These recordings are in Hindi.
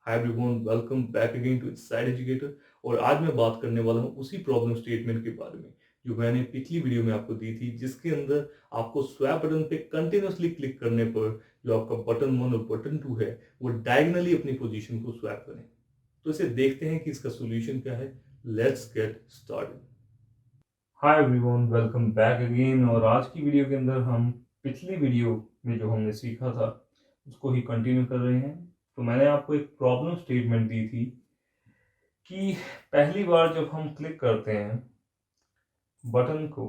Hi everyone, welcome back again to inside educator. और आज मैं बात करने वाला हूँ उसी प्रॉब्लम स्टेटमेंट के बारे में जो मैंने पिछली वीडियो में आपको दी थी, जिसके अंदर आपको स्वैप बटन पे कंटिन्यूअसली क्लिक करने पर जो आपका बटन 1 और बटन 2 है वो डायगनली अपनी पोजीशन को स्वैप करें। तो इसे देखते हैं कि इसका सोल्यूशन क्या है। Let's get started. Hi everyone, welcome back again. और आज की वीडियो के अंदर हम पिछली वीडियो में जो हमने सीखा था उसको ही कंटिन्यू कर रहे हैं। तो मैंने आपको एक प्रॉब्लम स्टेटमेंट दी थी कि पहली बार जब हम क्लिक करते हैं बटन को,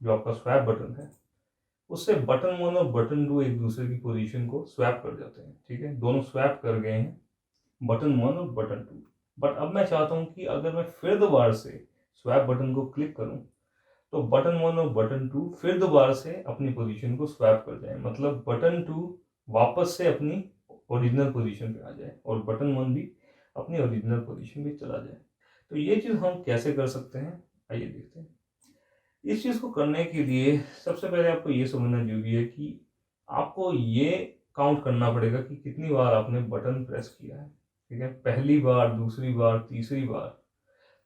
जो आपका स्वैप बटन है, उससे बटन 1 और बटन 2 एक दूसरे की पोजीशन को स्वैप कर जाते हैं। ठीक है, दोनों स्वैप कर गए हैं, बटन 1 और बटन 2। बट अब मैं चाहता हूं कि अगर मैं फिर दोबारा से स्वैप बटन को क्लिक करूं तो बटन 1 और बटन 2 फिर दोबारा से अपनी पोजीशन को स्वैप कर जाए, मतलब बटन 2 वापस से अपनी ओरिजिनल पोजीशन पे आ जाए और बटन 1 भी अपनी ओरिजिनल पोजीशन पे चला जाए। तो ये चीज़ हम कैसे कर सकते हैं, आइए देखते हैं। इस चीज़ को करने के लिए सबसे पहले आपको ये समझना जरूरी है कि आपको ये काउंट करना पड़ेगा कि कितनी बार आपने बटन प्रेस किया है। ठीक है, पहली बार, दूसरी बार, तीसरी बार।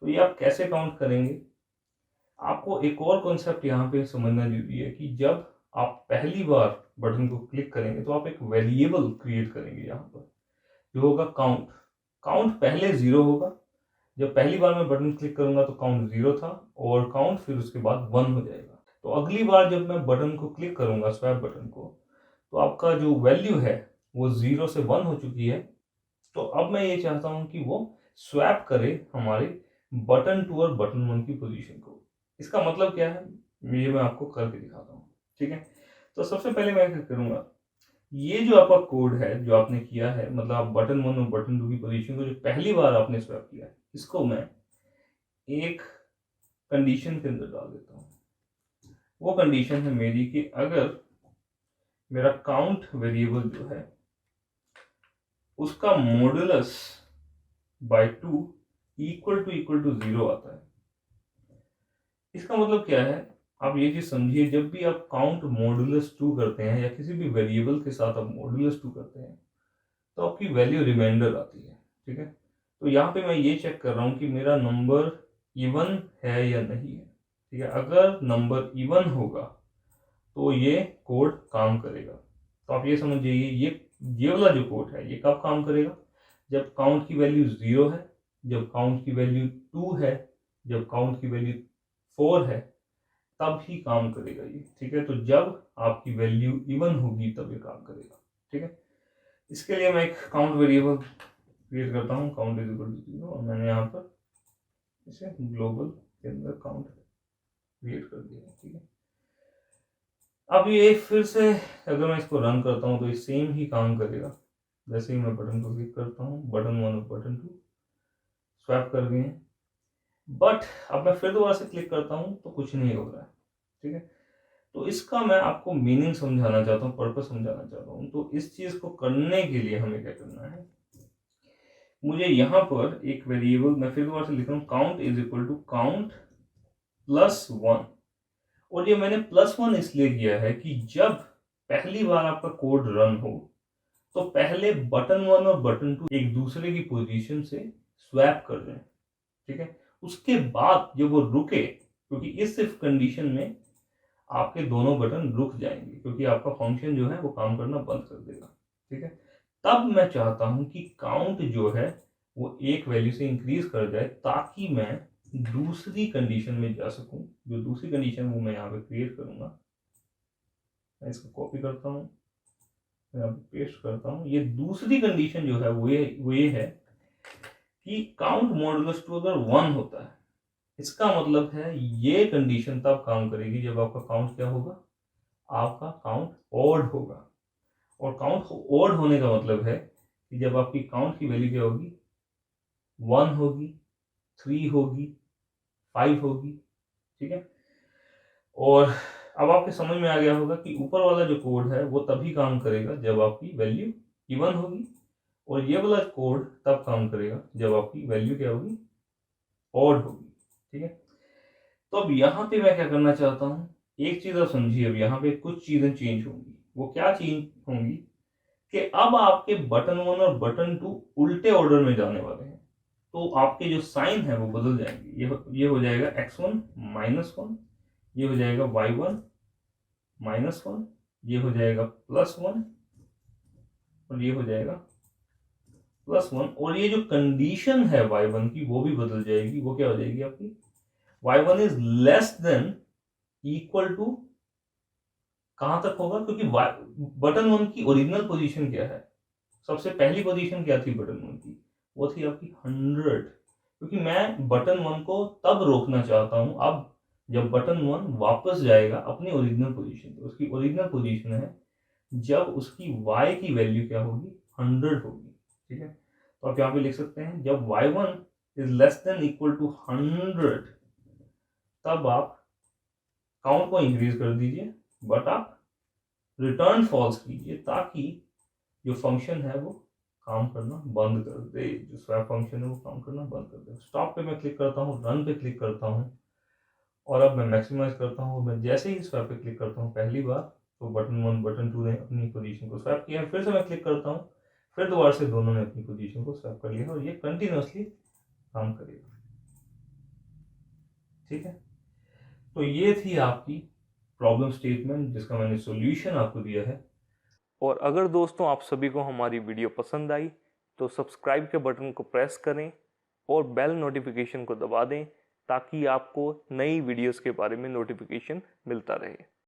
तो ये आप कैसे काउंट करेंगे, आपको एक और कॉन्सेप्ट यहाँ पे समझना जरूरी है कि जब आप पहली बार बटन को क्लिक करेंगे तो आप एक वेरिएबल क्रिएट करेंगे यहाँ पर, जो होगा काउंट। काउंट पहले 0 होगा। जब पहली बार मैं बटन क्लिक करूंगा तो काउंट 0 था और काउंट फिर उसके बाद 1 हो जाएगा। तो अगली बार जब मैं बटन को क्लिक करूंगा, स्वैप बटन को, तो आपका जो वैल्यू है वो 0 से 1 हो चुकी है। तो अब मैं ये चाहता हूं कि वो स्वैप करे हमारे बटन 2 और बटन 1 की पोजीशन को। इसका मतलब क्या है, ये मैं आपको करके दिखाता हूँ। ठीक है, तो सबसे पहले मैं क्या करूंगा, ये जो आपका कोड है जो आपने किया है, मतलब आप बटन 1 और बटन 2 की पोजीशन को जो पहली बार आपने स्वैप किया है, इसको मैं एक कंडीशन के अंदर डाल देता हूँ। वो कंडीशन है मेरी कि अगर मेरा काउंट वेरिएबल जो है उसका मॉडुलस बाय 2 इक्वल टू 0 आता है। इसका मतलब क्या है, आप ये चीज समझिए, जब भी आप काउंट मॉडुलस 2 करते हैं या किसी भी वेरिएबल के साथ आप मॉडुलस 2 करते हैं तो आपकी वैल्यू रिमाइंडर आती है। ठीक है, तो यहाँ पे मैं ये चेक कर रहा हूँ कि मेरा नंबर इवन है या नहीं है। ठीक है, अगर नंबर इवन होगा तो ये कोड काम करेगा। तो आप ये समझिए, ये वाला जो कोड है ये कब काम करेगा, जब काउंट की वैल्यू 0 है, जब काउंट की वैल्यू 2 है, जब काउंट की वैल्यू 4 है, तब ही काम करेगा ये। ठीक है, तो जब आपकी वैल्यू इवन होगी तब ये काम करेगा। ठीक है, इसके लिए मैं एक काउंट वेरिएबल क्रिएट करता हूँ, काउंट इज इक्वल टू 0, और मैंने यहाँ पर इसे ग्लोबल के अंदर काउंट क्रिएट कर दिया। ठीक है, अब ये फिर से अगर मैं इसको रन करता हूँ तो ये सेम ही काम करेगा। जैसे ही मैं बटन को क्लिक करता हूँ, बटन 1 और बटन 2 स्वैप कर गए हैं। बट अब मैं फिर दोबारा से क्लिक करता हूँ तो कुछ नहीं हो रहा है। ठीक है, तो इसका मैं आपको मीनिंग समझाना चाहता हूँ, पर्पस समझाना चाहता हूँ। तो इस चीज को करने के लिए हमें क्या करना है, मुझे यहाँ पर एक वेरिएबल, मैं फिर दोबारा से लिख रहा हूँ, count is equal to count plus 1। और ये मैंने प्लस 1 इसलिए किया है कि जब पहली बार आपका कोड रन हो तो पहले बटन 1 और बटन 2 एक दूसरे की पोजीशन से स्वैप कर दें। ठीक है, उसके बाद जब वो रुके, क्योंकि इस सिर्फ कंडीशन में आपके दोनों बटन रुक जाएंगे, क्योंकि आपका फंक्शन जो है वो काम करना बंद कर देगा। ठीक है, तब मैं चाहता हूं कि काउंट जो है वो एक वैल्यू से इंक्रीज कर जाए, ताकि मैं दूसरी कंडीशन में जा सकूं। जो दूसरी कंडीशन वो मैं यहाँ पे क्रिएट करूंगा, मैं इसको कॉपी करता हूँ, यहाँ पे पेस्ट करता हूँ। ये दूसरी कंडीशन जो है वो ये है कि काउंट मॉडुलस 2 अगर 1 होता है, इसका मतलब है ये कंडीशन तब काम करेगी जब आपका काउंट क्या होगा, आपका काउंट ऑड होगा। और काउंट ऑड होने का मतलब है कि जब आपकी काउंट की वैल्यू क्या होगी, 1 होगी, 3 होगी, 5 होगी। ठीक है, और अब आपके समझ में आ गया होगा कि ऊपर वाला जो कोड है वो तभी काम करेगा जब आपकी वैल्यू इवन होगी, और ये वाला कोड तब काम करेगा जब आपकी वैल्यू क्या होगी, ऑड होगी। ठीक है, तो अब यहाँ पे मैं क्या करना चाहता हूँ, एक चीज आप समझिए, अब यहाँ पे कुछ चीजें चेंज होंगी। वो क्या चेंज होंगी, कि अब आपके बटन 1 और बटन 2 उल्टे ऑर्डर में जाने वाले हैं, तो आपके जो साइन है वो बदल जाएंगे। ये हो जाएगा x1 -1, ये हो जाएगा y1 -1, ये हो जाएगा +1 और ये हो जाएगा +1, और ये जो कंडीशन है y1 की वो भी बदल जाएगी। वो क्या हो जाएगी आपकी, y1 is less than equal to, कहां तक होगा, क्योंकि बटन 1 की ओरिजिनल पोजीशन क्या है, सबसे पहली पोजीशन क्या थी बटन 1 की, वो थी आपकी 100, क्योंकि मैं बटन 1 को तब रोकना चाहता हूं अब जब बटन 1 वापस जाएगा अपनी ओरिजिनल पोजीशन पे। उसकी ओरिजिनल पोजीशन है जब उसकी y की वैल्यू क्या होगी, 100 होगी। ठीक है, तो आप यहाँ पे लिख सकते हैं जब y1 is less than equal to 100, तब आप काउंट को इंक्रीज कर दीजिए, बट आप रिटर्न फॉल्स कीजिए, ताकि जो फंक्शन है वो काम करना बंद कर दे, जो स्वैप फंक्शन है वो काम करना बंद कर दे। स्टॉप पे मैं क्लिक करता हूँ, रन पे क्लिक करता हूँ, और अब मैं मैक्सिमाइज करता हूँ। मैं जैसे ही स्वैप पे क्लिक करता हूँ पहली बार, तो बटन 1 बटन 2 ने अपनी पोजीशन को स्वैप किया, फिर से मैं क्लिक करता हूँ, फिर दोबारा से दोनों ने अपनी पोजीशन को स्वैप कर लिया, और ये कंटिन्यूसली काम करेगा। ठीक है, तो ये थी आपकी प्रॉब्लम स्टेटमेंट जिसका मैंने सॉल्यूशन आपको दिया है। और अगर दोस्तों आप सभी को हमारी वीडियो पसंद आई तो सब्सक्राइब के बटन को प्रेस करें और बेल नोटिफिकेशन को दबा दें, ताकि आपको नई वीडियोस के बारे में नोटिफिकेशन मिलता रहे।